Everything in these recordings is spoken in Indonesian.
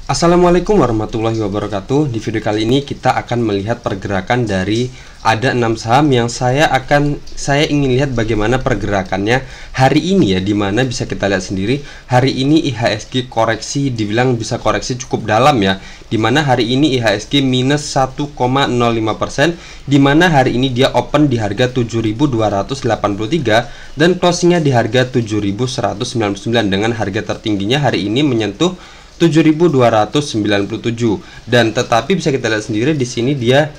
Assalamualaikum warahmatullahi wabarakatuh. Di video kali ini kita akan melihat pergerakan dari ada 6 saham yang saya ingin lihat bagaimana pergerakannya hari ini ya, dimana bisa kita lihat sendiri hari ini IHSG koreksi, dibilang bisa koreksi cukup dalam ya, dimana hari ini IHSG minus 1,05%, dimana hari ini dia open di harga 7.283 dan closingnya di harga 7.199 dengan harga tertingginya hari ini menyentuh 7.297. Dan tetapi bisa kita lihat sendiri di sini dia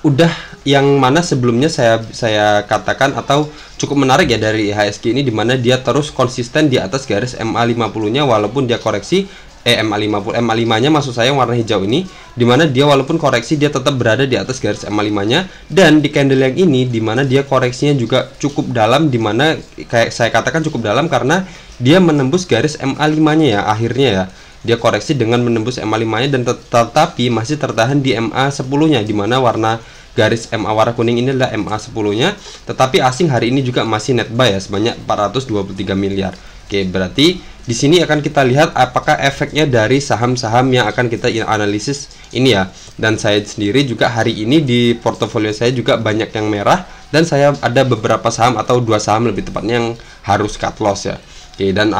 udah yang mana sebelumnya saya katakan atau cukup menarik ya dari IHSG ini, dimana dia terus konsisten di atas garis MA50 nya walaupun dia koreksi MA50 MA5 nya maksud saya yang warna hijau ini, dimana dia walaupun koreksi dia tetap berada di atas garis MA5 nya. Dan di candle yang ini dimana dia koreksinya juga cukup dalam, dimana kayak saya katakan cukup dalam karena dia menembus garis MA5 nya ya, akhirnya ya dia koreksi dengan menembus MA5 nya dan tetapi masih tertahan di MA10 nya, dimana warna garis MA warna kuning ini adalah MA10 nya. Tetapi asing hari ini juga masih net buy ya, sebanyak 423 miliar. Oke, berarti di sini akan kita lihat apakah efeknya dari saham-saham yang akan kita analisis ini ya. Dan saya sendiri juga hari ini di portofolio saya juga banyak yang merah, dan saya ada beberapa saham atau 2 saham lebih tepatnya yang harus cut loss ya. Oke, dan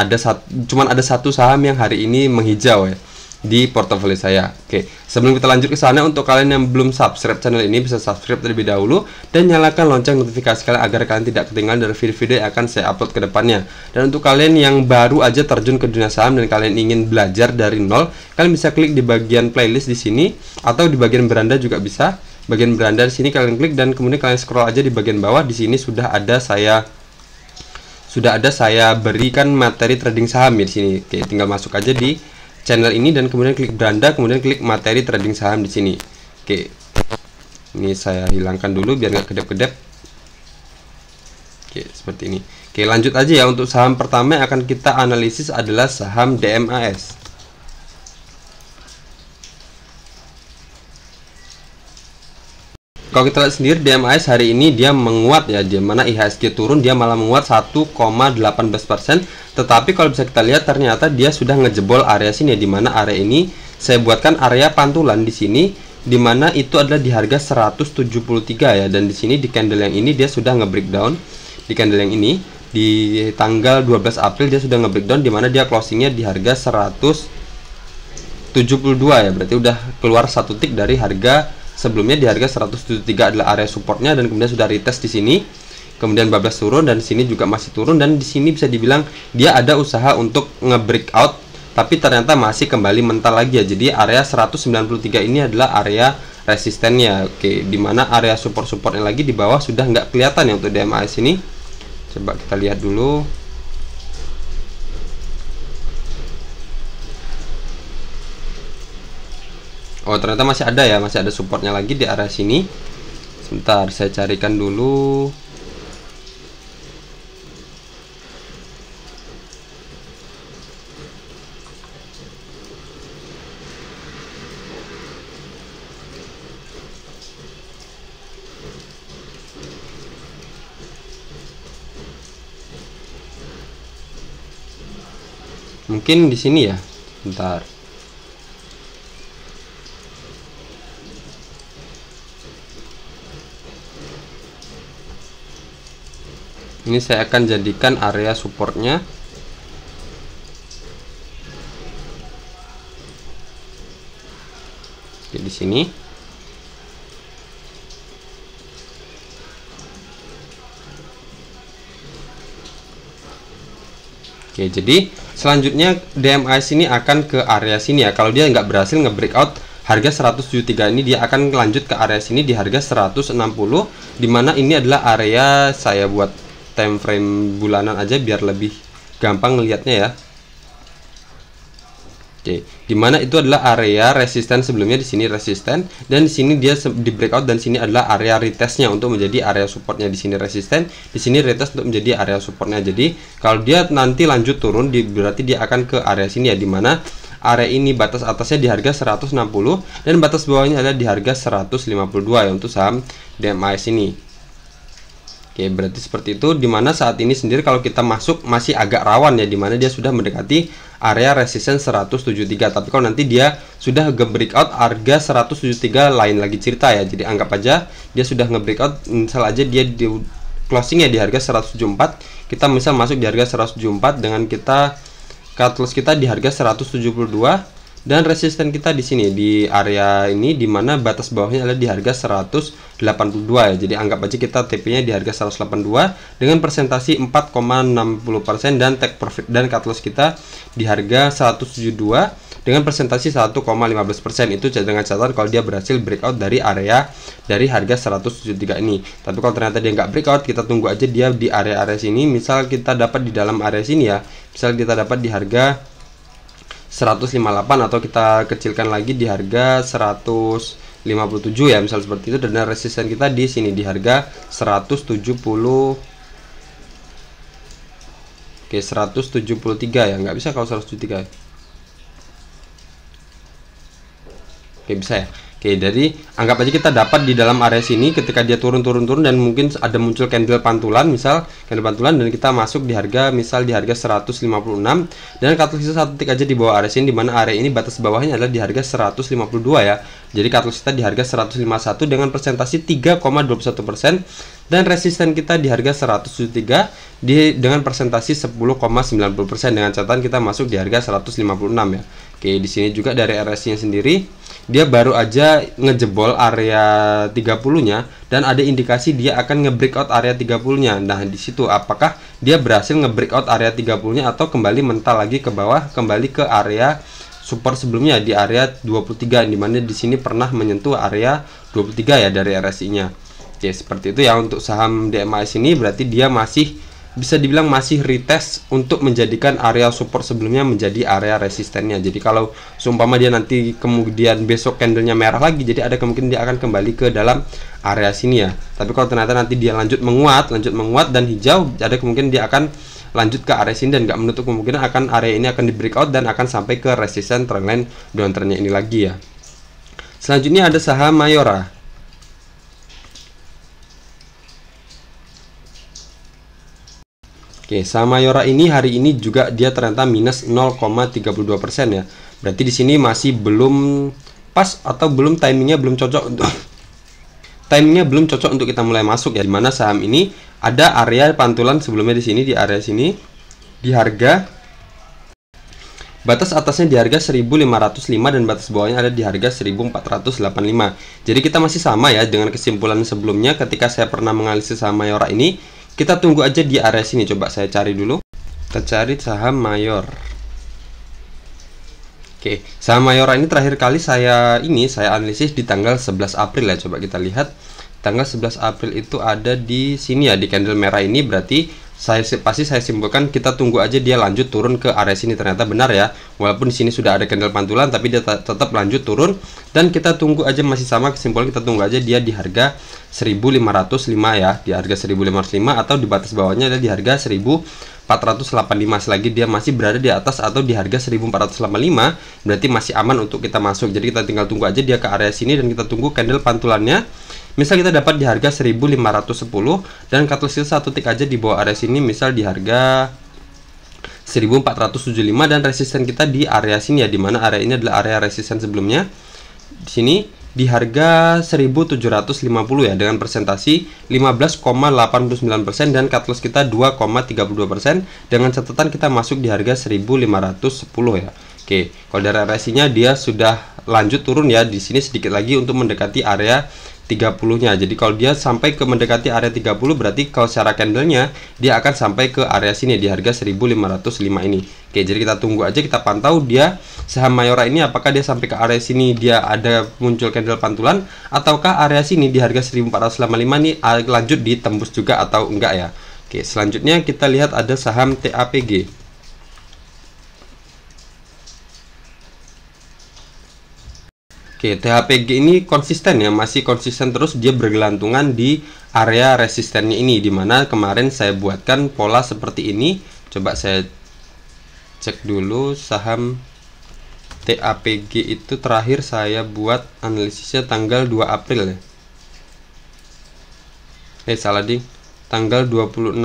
cuman ada satu saham yang hari ini menghijau ya di portofolio saya. Oke, sebelum kita lanjut ke sana, untuk kalian yang belum subscribe channel ini bisa subscribe terlebih dahulu dan nyalakan lonceng notifikasi kalian agar kalian tidak ketinggalan dari video-video yang akan saya upload ke depannya. Dan untuk kalian yang baru aja terjun ke dunia saham dan kalian ingin belajar dari nol, kalian bisa klik di bagian playlist di sini atau di bagian beranda juga bisa. Bagian beranda di sini kalian klik dan kemudian kalian scroll aja di bagian bawah. Di sini sudah ada saya berikan materi trading saham ya di sini. Oke, tinggal masuk aja di channel ini dan kemudian klik beranda, kemudian klik materi trading saham di sini. Oke, ini saya hilangkan dulu biar nggak kedap-kedap. Oke, seperti ini. Oke, lanjut aja ya. Untuk saham pertama yang akan kita analisis adalah saham DMAS. Kalau kita lihat sendiri DMAS hari ini dia menguat ya, di mana IHSG turun dia malah menguat 1,18%. Tetapi kalau bisa kita lihat ternyata dia sudah ngejebol area sini ya, di mana area ini saya buatkan area pantulan di sini, di mana itu adalah di harga 173 ya. Dan di sini di candle yang ini dia sudah nge-breakdown. Di candle yang ini di tanggal 12 April dia sudah nge-breakdown, di mana dia closingnya di harga 172 ya. Berarti udah keluar satu tick dari harga sebelumnya di harga 173 adalah area supportnya, dan kemudian sudah retest di sini, kemudian bablas turun dan di sini juga masih turun, dan di sini bisa dibilang dia ada usaha untuk nge-breakout tapi ternyata masih kembali mental lagi ya. Jadi area 193 ini adalah area resistennya. Oke, dimana area support-supportnya lagi di bawah sudah nggak kelihatan ya untuk DMAS ini. Coba kita lihat dulu. Oh, ternyata masih ada ya, masih ada supportnya lagi di area sini. Sebentar, saya carikan dulu. Mungkin di sini ya. Bentar. Ini saya akan jadikan area supportnya. Oke, di sini. Oke, jadi selanjutnya DMAS ini akan ke area sini ya. Kalau dia nggak berhasil nge-breakout harga 173 ini, dia akan lanjut ke area sini di harga 160, dimana ini adalah area, saya buat time frame bulanan aja biar lebih gampang ngelihatnya ya. Oke, dimana itu adalah area resisten sebelumnya, di sini resisten, dan di sini dia di breakout, dan sini adalah area retestnya untuk menjadi area supportnya. Di sini resisten, di sini retest untuk menjadi area supportnya. Jadi kalau dia nanti lanjut turun, berarti dia akan ke area sini ya, dimana area ini batas atasnya di harga 160 dan batas bawahnya ada di harga 152 ya untuk saham DMAS ini. Oke, Oke, berarti seperti itu, dimana saat ini sendiri kalau kita masuk masih agak rawan ya, dimana dia sudah mendekati area resistance 173. Tapi kalau nanti dia sudah nge-breakout harga 173 lain lagi cerita ya. Jadi anggap aja dia sudah nge-breakout, misal aja dia di closing ya di harga 174, kita misal masuk di harga 174 dengan kita cut loss kita di harga 172, dan resisten kita di sini di area ini, dimana batas bawahnya adalah di harga 182 ya. Jadi anggap aja kita TP-nya di harga 182 dengan presentasi 4,60% dan take profit dan cut loss kita di harga 172 dengan presentasi 1,15%. Itu dengan catatan kalau dia berhasil breakout dari area dari harga 173 ini. Tapi kalau ternyata dia nggak breakout, kita tunggu aja dia di area-area sini. Misal kita dapat di dalam area sini ya, misal kita dapat di harga 158 atau kita kecilkan lagi di harga 157 ya, misal seperti itu. Dan resisten kita di sini di harga 170. Oke, 173 ya, nggak bisa kalau 173 ya. Oke, bisa ya. Oke, jadi anggap aja kita dapat di dalam area sini ketika dia turun dan mungkin ada muncul candle pantulan, misal candle pantulan, dan kita masuk di harga misal di harga 156 dan cut loss kita satu tick aja di bawah area sini, di mana area ini batas bawahnya adalah di harga 152 ya. Jadi cut loss kita di harga 151 dengan presentasi 3,21% dan resisten kita di harga 173 dengan presentasi 10,90%, dengan catatan kita masuk di harga 156 ya. Oke, di sini juga dari RSI-nya sendiri dia baru aja ngejebol area 30-nya dan ada indikasi dia akan nge-breakout area 30-nya. Nah, di situ apakah dia berhasil nge-breakout area 30-nya atau kembali mental lagi ke bawah, kembali ke area support sebelumnya di area 23, di mana di sini pernah menyentuh area 23 ya dari RSI-nya. Oke, seperti itu ya untuk saham DMAS ini. Berarti dia masih bisa dibilang masih retest untuk menjadikan area support sebelumnya menjadi area resistennya. Jadi kalau seumpama dia nanti kemudian besok candlenya merah lagi, jadi ada kemungkinan dia akan kembali ke dalam area sini ya. Tapi kalau ternyata nanti dia lanjut menguat dan hijau, ada kemungkinan dia akan lanjut ke area sini dan nggak menutup kemungkinan akan area ini akan di breakout dan akan sampai ke resisten trendline downtrendnya ini lagi ya. Selanjutnya ada saham Mayora. Oke, saham Mayora ini hari ini juga dia ternyata minus 0,32% ya. Berarti di sini masih belum pas atau belum timingnya belum cocok untuk kita mulai masuk ya. Dimana saham ini ada area pantulan sebelumnya di sini, di area sini di harga batas atasnya di harga 1505 dan batas bawahnya ada di harga 1485. Jadi kita masih sama ya dengan kesimpulan sebelumnya ketika saya pernah menganalisis saham Mayora ini. Kita tunggu aja di area sini. Coba saya cari dulu. Kita cari saham Mayor. Oke, saham Mayora ini terakhir kali saya analisis di tanggal 11 April ya. Coba kita lihat. Tanggal 11 April itu ada di sini ya, di candle merah ini. Berarti pasti saya simpulkan kita tunggu aja dia lanjut turun ke area sini. Ternyata benar ya. Walaupun di sini sudah ada candle pantulan, tapi dia tetap lanjut turun dan kita tunggu aja masih sama kesimpulan, kita tunggu aja dia di harga 1505 ya, di harga 1505 atau di batas bawahnya ada di harga 1485. Selagi dia masih berada di atas atau di harga 1485, berarti masih aman untuk kita masuk. Jadi kita tinggal tunggu aja dia ke area sini dan kita tunggu candle pantulannya. Misal kita dapat di harga 1510 dan cut loss satu tick aja di bawah area sini, misal di harga 1475 dan resisten kita di area sini ya, dimana area ini adalah area resisten sebelumnya. Di sini di harga 1750 ya, dengan presentasi 15,89% dan cut loss kita 2,32% dengan catatan kita masuk di harga 1510 ya. Oke, kalau dari RSI-nya dia sudah lanjut turun ya, di sini sedikit lagi untuk mendekati area 30-nya. Jadi kalau dia sampai ke mendekati area 30, berarti kalau secara candlenya dia akan sampai ke area sini di harga 1505 ini. Oke, jadi kita tunggu aja, kita pantau dia saham Mayora ini apakah dia sampai ke area sini dia ada muncul candle pantulan, ataukah area sini di harga 1485 ini lanjut ditembus juga atau enggak ya. Oke, selanjutnya kita lihat ada saham TAPG. Oke, THPG ini konsisten ya, masih konsisten terus, dia bergelantungan di area resistennya ini, dimana kemarin saya buatkan pola seperti ini. Coba saya cek dulu saham TAPG itu terakhir saya buat analisisnya tanggal 2 April ya. Salah ding. tanggal 26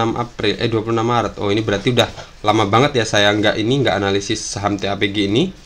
Maret. Oh, ini berarti udah lama banget ya saya nggak analisis saham TAPG ini.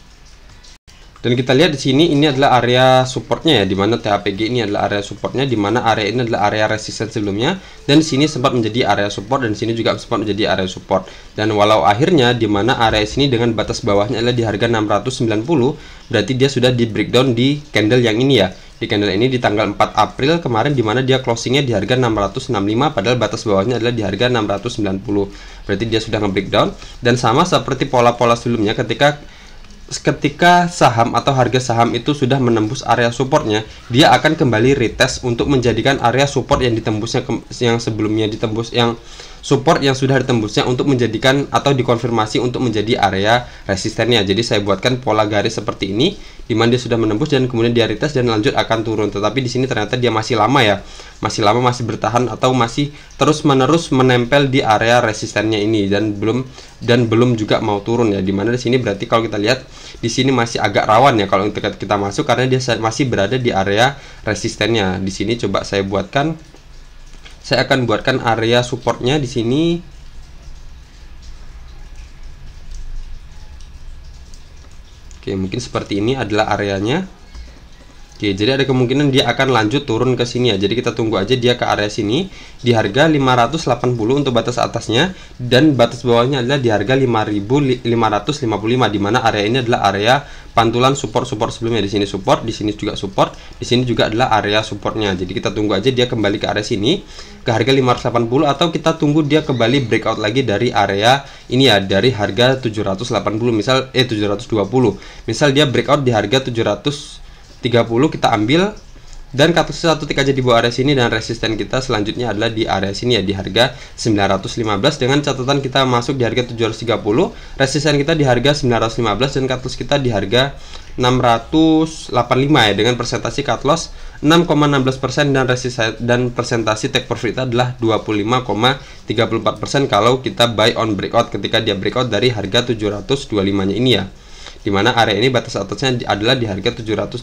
Dan kita lihat di sini ini adalah area supportnya ya, di mana TAPG ini adalah area supportnya, di mana area ini adalah area resisten sebelumnya, dan di sini sempat menjadi area support, dan di sini juga sempat menjadi area support. Dan walau akhirnya di mana area sini dengan batas bawahnya adalah di harga 690, berarti dia sudah di breakdown di candle yang ini ya. Di candle ini di tanggal 4 April kemarin, di mana dia closingnya di harga 665, padahal batas bawahnya adalah di harga 690. Berarti dia sudah nge-breakdown, dan sama seperti pola-pola sebelumnya, ketika saham atau harga saham itu sudah menembus area supportnya, dia akan kembali retest untuk menjadikan area support yang ditembusnya yang sebelumnya ditembus, yang support yang sudah ditembusnya untuk menjadikan atau dikonfirmasi untuk menjadi area resistennya. Jadi saya buatkan pola garis seperti ini, di mana dia sudah menembus dan kemudian dia retest dan lanjut akan turun. Tetapi di sini ternyata dia masih lama ya, masih bertahan atau masih terus-menerus menempel di area resistennya ini, dan belum juga mau turun ya. Dimana di sini berarti kalau kita lihat di sini masih agak rawan ya kalau kita masuk, karena dia masih berada di area resistennya. Di sini coba saya akan buatkan area supportnya di sini. Oke, mungkin seperti ini adalah areanya. Oke, jadi ada kemungkinan dia akan lanjut turun ke sini ya. Jadi kita tunggu aja dia ke area sini di harga 580 untuk batas atasnya, dan batas bawahnya adalah di harga 5.555, di mana area ini adalah area pantulan support sebelumnya. Di sini support, di sini juga support, di sini juga adalah area supportnya. Jadi kita tunggu aja dia kembali ke area sini ke harga 580, atau kita tunggu dia kembali breakout lagi dari area ini ya, dari harga 780 misal 720. Misal dia breakout di harga 730, kita ambil, dan cut loss 1 tick aja di bawah area sini, dan resisten kita selanjutnya adalah di area sini ya, di harga 915, dengan catatan kita masuk di harga 730, resisten kita di harga 915, dan cut loss kita di harga 685 ya, dengan persentase cut loss 6,16%, dan persentase take profit kita adalah 25,34% kalau kita buy on breakout ketika dia breakout dari harga 725 nya ini ya, dimana area ini batas atasnya adalah di harga 725.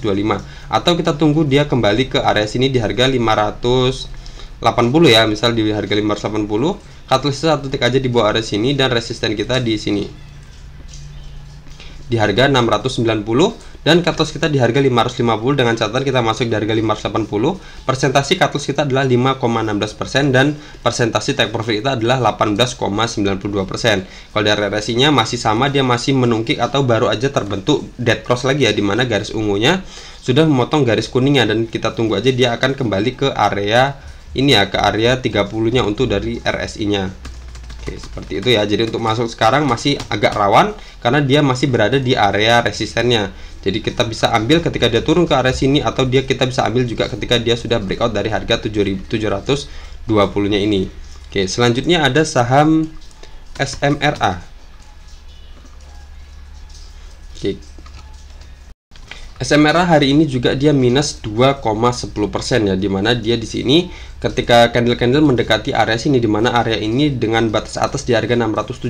Atau kita tunggu dia kembali ke area sini di harga 580 ya, misal di harga 580, cut loss 1 tick aja di bawah area sini, dan resisten kita di sini di harga 690, dan cut loss kita di harga 550, dengan catatan kita masuk di harga 580. Persentase cut loss kita adalah 5,16%, dan persentase take profit kita adalah 18,92%. Kalau dari resinya masih sama, dia masih menungkik atau baru aja terbentuk dead cross lagi ya, dimana garis ungunya sudah memotong garis kuningnya, dan kita tunggu aja dia akan kembali ke area ini ya, ke area 30 nya untuk dari RSI nya. Oke, seperti itu ya. Jadi untuk masuk sekarang masih agak rawan karena dia masih berada di area resistennya. Jadi kita bisa ambil ketika dia turun ke area sini, atau kita bisa ambil juga ketika dia sudah breakout dari harga 7.720 nya ini. Oke, selanjutnya ada saham SMRA. Oke, SMRA hari ini juga dia minus 2,10% ya, dimana dia di sini ketika candle mendekati area sini, dimana area ini dengan batas atas di harga 670,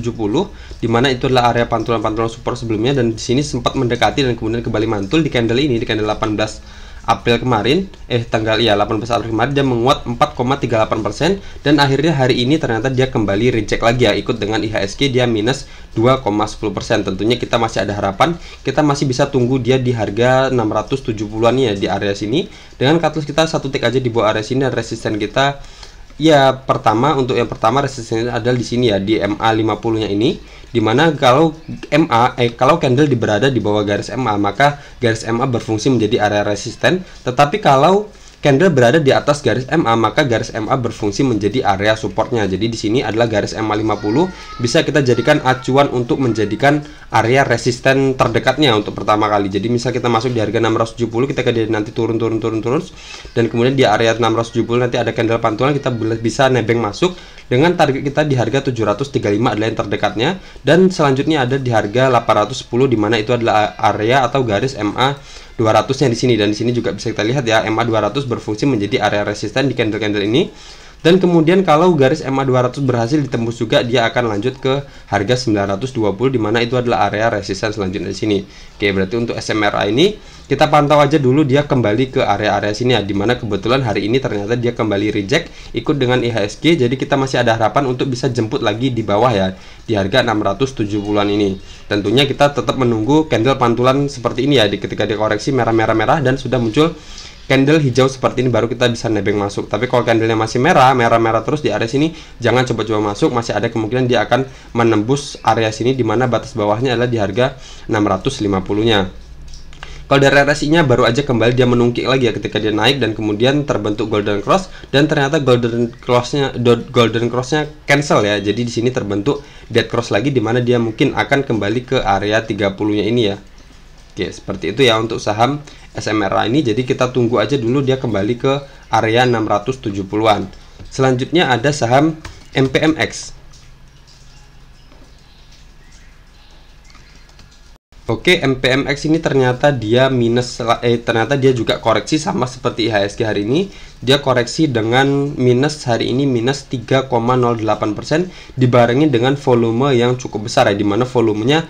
dimana itu adalah area pantulan support sebelumnya, dan di sini sempat mendekati dan kemudian kembali mantul di candle ini, di candle 18 April kemarin, 18 April kemarin dia menguat 4,38%, dan akhirnya hari ini ternyata dia kembali reject lagi ya, ikut dengan IHSG dia minus 2,10%. Tentunya kita masih ada harapan, kita masih bisa tunggu dia di harga 670-an ya, di area sini, dengan cut loss kita 1 tick aja di bawah area sini, dan resisten kita ya untuk yang pertama resistennya adalah di sini ya, di MA 50 nya ini, dimana kalau candle berada di bawah garis MA, maka garis MA berfungsi menjadi area resisten. Tetapi kalau candle berada di atas garis MA, maka garis MA berfungsi menjadi area supportnya. Jadi di sini adalah garis MA 50, bisa kita jadikan acuan untuk menjadikan area resisten terdekatnya untuk pertama kali. Jadi misal kita masuk di harga 670, kita nanti turun, dan kemudian di area 670 nanti ada candle pantulan, kita bisa nebeng masuk dengan target kita di harga 735 adalah yang terdekatnya, dan selanjutnya ada di harga 810, dimana itu adalah area atau garis MA 200 nya di sini. Dan di sini juga bisa kita lihat ya, MA 200 berfungsi menjadi area resisten di candle ini. Dan kemudian kalau garis MA 200 berhasil ditembus juga, dia akan lanjut ke harga 920, di mana itu adalah area resistance selanjutnya di sini. Oke, berarti untuk SMRA ini kita pantau aja dulu dia kembali ke area-area sini ya, dimana kebetulan hari ini ternyata dia kembali reject ikut dengan IHSG. Jadi kita masih ada harapan untuk bisa jemput lagi di bawah ya, di harga 670-an ini. Tentunya kita tetap menunggu candle pantulan seperti ini ya, ketika dia koreksi merah-merah-merah dan sudah muncul candle hijau seperti ini, baru kita bisa nebeng masuk. Tapi kalau candlenya masih merah-merah terus di area sini, jangan coba-coba masuk. Masih ada kemungkinan dia akan menembus area sini, dimana batas bawahnya adalah di harga 650-nya. Kalau dari RSI-nya baru aja kembali dia menungkik lagi ya, ketika dia naik dan kemudian terbentuk golden cross, dan ternyata golden cross-nya cancel ya. Jadi di sini terbentuk dead cross lagi, dimana dia mungkin akan kembali ke area 30-nya ini ya. Oke, seperti itu ya untuk saham SMRA ini. Jadi kita tunggu aja dulu dia kembali ke area 670-an. Selanjutnya ada saham MPMX. Oke, MPMX ini ternyata dia ternyata dia juga koreksi sama seperti IHSG hari ini. Dia koreksi dengan minus hari ini minus 3,08%, dibarengi dengan volume yang cukup besar ya, dimana volumenya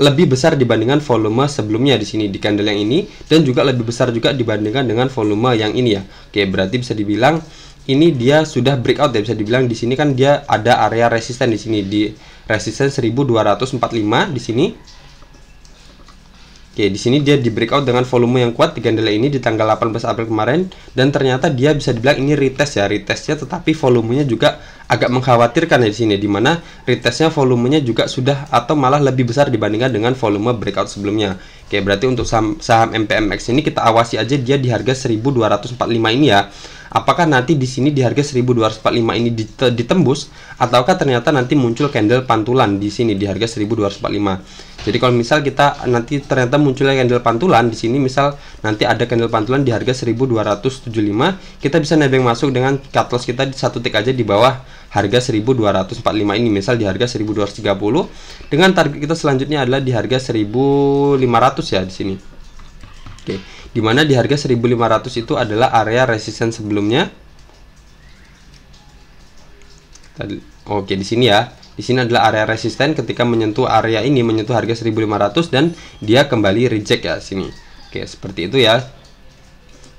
lebih besar dibandingkan volume sebelumnya di sini di candle yang ini, dan juga lebih besar juga dibandingkan dengan volume yang ini ya. Oke, berarti bisa dibilang ini dia sudah breakout ya, bisa dibilang di sini kan dia ada area resisten di sini, di resisten 1245 di sini. Oke, di sini dia di breakout dengan volume yang kuat di candle ini di tanggal 18 April kemarin, dan ternyata dia bisa dibilang ini retest ya, retestnya, tetapi volumenya juga agak mengkhawatirkan ya di sini, dimana retestnya volumenya juga sudah atau malah lebih besar dibandingkan dengan volume breakout sebelumnya. Oke, berarti untuk saham MPMX ini kita awasi aja dia di harga 1245 ini ya. Apakah nanti di sini di harga 1245 ini ditembus, ataukah ternyata nanti muncul candle pantulan di sini di harga 1245. Jadi kalau misal kita nanti ternyata munculnya candle pantulan di sini, misal nanti ada candle pantulan di harga 1275, kita bisa nebeng masuk dengan cut loss kita di satu tick aja di bawah harga 1245 ini, misal di harga 1230, dengan target kita selanjutnya adalah di harga 1500 ya di sini. Oke, dimana di harga 1500 itu adalah area resistance sebelumnya. Oke, di sini ya. Di sini adalah area resisten ketika menyentuh area ini, menyentuh harga 1500, dan dia kembali reject ya sini. Oke, seperti itu ya.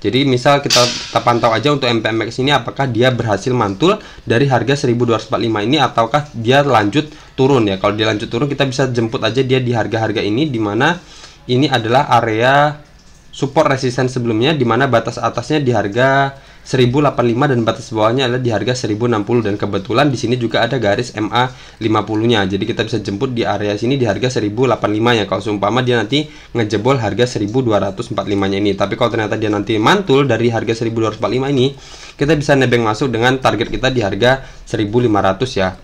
Jadi misal kita pantau aja untuk MPMX ini, apakah dia berhasil mantul dari harga 1245 ini ataukah dia lanjut turun ya. Kalau dia lanjut turun, kita bisa jemput aja dia di harga-harga ini, dimana ini adalah area support resisten sebelumnya, dimana batas atasnya di harga 1085 dan batas bawahnya adalah di harga 1060, dan kebetulan di sini juga ada garis MA 50-nya. Jadi kita bisa jemput di area sini di harga 1085 ya, kalau seumpama dia nanti ngejebol harga 1245-nya ini. Tapi kalau ternyata dia nanti mantul dari harga 1245 ini, kita bisa nebeng masuk dengan target kita di harga 1500 ya.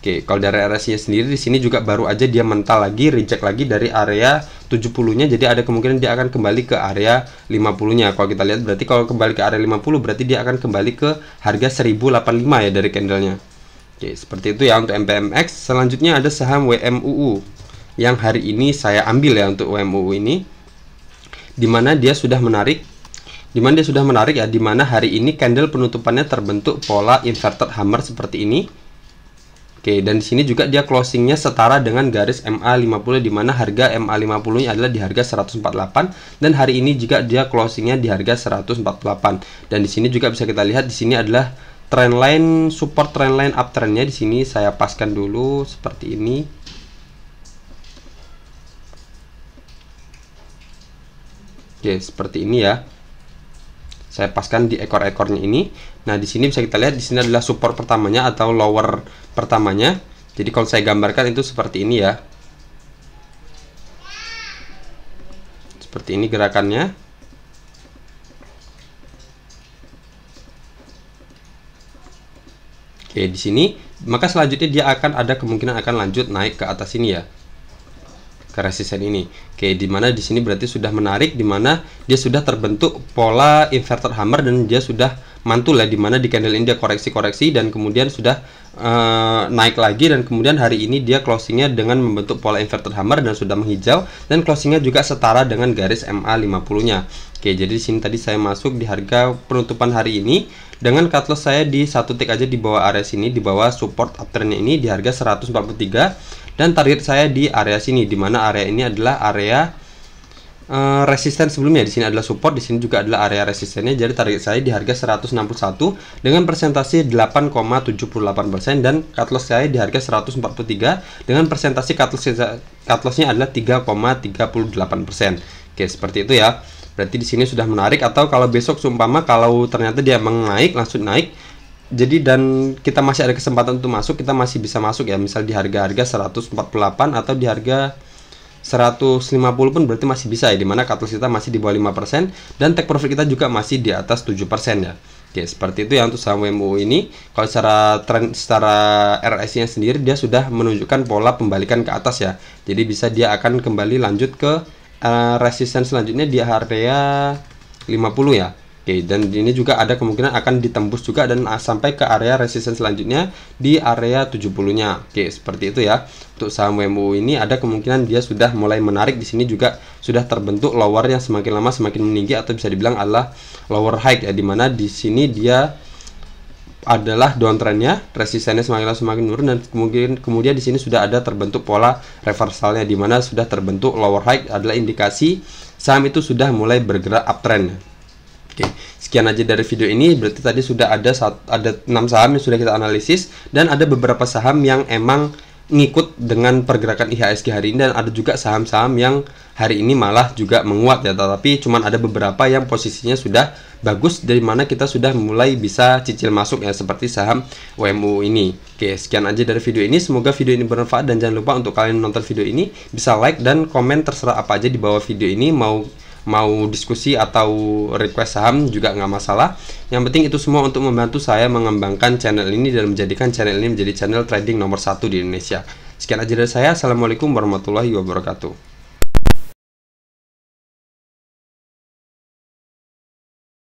Oke, kalau dari RSI sendiri di sini juga baru aja dia mental lagi, reject lagi dari area 70-nya, jadi ada kemungkinan dia akan kembali ke area 50-nya. Kalau kita lihat berarti kalau kembali ke area 50 berarti dia akan kembali ke harga 1085 ya dari candlenya. Oke, seperti itu ya untuk MPMX. Selanjutnya ada saham WMUU yang hari ini saya ambil ya untuk WMUU ini, dimana dia sudah menarik. Ya, dimana hari ini candle penutupannya terbentuk pola inverted hammer seperti ini. Oke, dan di sini juga dia closingnya setara dengan garis MA50, di mana harga MA50-nya adalah di harga 148, dan hari ini juga dia closingnya di harga 148. Dan di sini juga bisa kita lihat di sini adalah trendline, support trendline uptrendnya. Di sini saya paskan dulu seperti ini. Oke, seperti ini ya. Saya paskan di ekor-ekornya ini. Nah, di sini bisa kita lihat di sini adalah support pertamanya atau lower pertamanya. Jadi kalau saya gambarkan itu seperti ini ya. Seperti ini gerakannya. Oke, di sini maka selanjutnya dia akan ada kemungkinan akan lanjut naik ke atas ini ya, ke resisten ini. Oke, dimana di sini berarti sudah menarik, dimana dia sudah terbentuk pola inverted hammer dan dia sudah mantul ya, dimana di candle ini dia koreksi-koreksi dan kemudian sudah naik lagi, dan kemudian hari ini dia closingnya dengan membentuk pola inverted hammer dan sudah menghijau, dan closingnya juga setara dengan garis MA50-nya. Oke, jadi di sini tadi saya masuk di harga penutupan hari ini dengan cut loss saya di satu tick aja di bawah area sini, di bawah support uptrendnya ini di harga 143, dan target saya di area sini, di mana area ini adalah area resisten sebelumnya. Di sini adalah support, di sini juga adalah area resistennya. Jadi target saya di harga 161 dengan persentase 8,78% dan cut loss saya di harga 143 dengan persentase cut lossnya adalah 3,38%. Oke, seperti itu ya. Berarti di sini sudah menarik. Atau kalau besok seumpama kalau ternyata dia emang naik, langsung naik, jadi dan kita masih ada kesempatan untuk masuk, kita masih bisa masuk ya, misal di harga-harga 148 atau di harga 150 pun berarti masih bisa ya, dimana cut loss kita masih di bawah 5% dan take profit kita juga masih di atas 7% ya. Oke, seperti itu ya untuk saham WMU ini. Kalau secara tren, secara RSI nya sendiri dia sudah menunjukkan pola pembalikan ke atas ya. Jadi bisa dia akan kembali lanjut ke resisten selanjutnya di area 50 ya. Oke, dan ini juga ada kemungkinan akan ditembus juga dan sampai ke area resisten selanjutnya di area 70-nya. Oke, seperti itu ya. Untuk saham WMU ini ada kemungkinan dia sudah mulai menarik. Di sini juga sudah terbentuk lower yang semakin lama semakin meninggi atau bisa dibilang adalah lower high ya, dimana di sini dia adalah downtrendnya, resistennya semakin lama semakin menurun, dan kemudian di sini sudah ada terbentuk pola reversalnya, dimana sudah terbentuk lower high adalah indikasi saham itu sudah mulai bergerak uptrend. Oke, sekian aja dari video ini. Berarti tadi sudah ada 6 saham yang sudah kita analisis, dan ada beberapa saham yang emang ngikut dengan pergerakan IHSG hari ini, dan ada juga saham-saham yang hari ini malah juga menguat ya, tetapi cuman ada beberapa yang posisinya sudah bagus, dari mana kita sudah mulai bisa cicil masuk ya, seperti saham WMU ini. Oke, sekian aja dari video ini. Semoga video ini bermanfaat, dan jangan lupa untuk kalian nonton video ini bisa like dan komen terserah apa aja di bawah video ini, mau diskusi atau request saham juga nggak masalah. Yang penting itu semua untuk membantu saya mengembangkan channel ini dan menjadikan channel ini menjadi channel trading nomor 1 di Indonesia. Sekian aja dari saya. Assalamualaikum warahmatullahi wabarakatuh.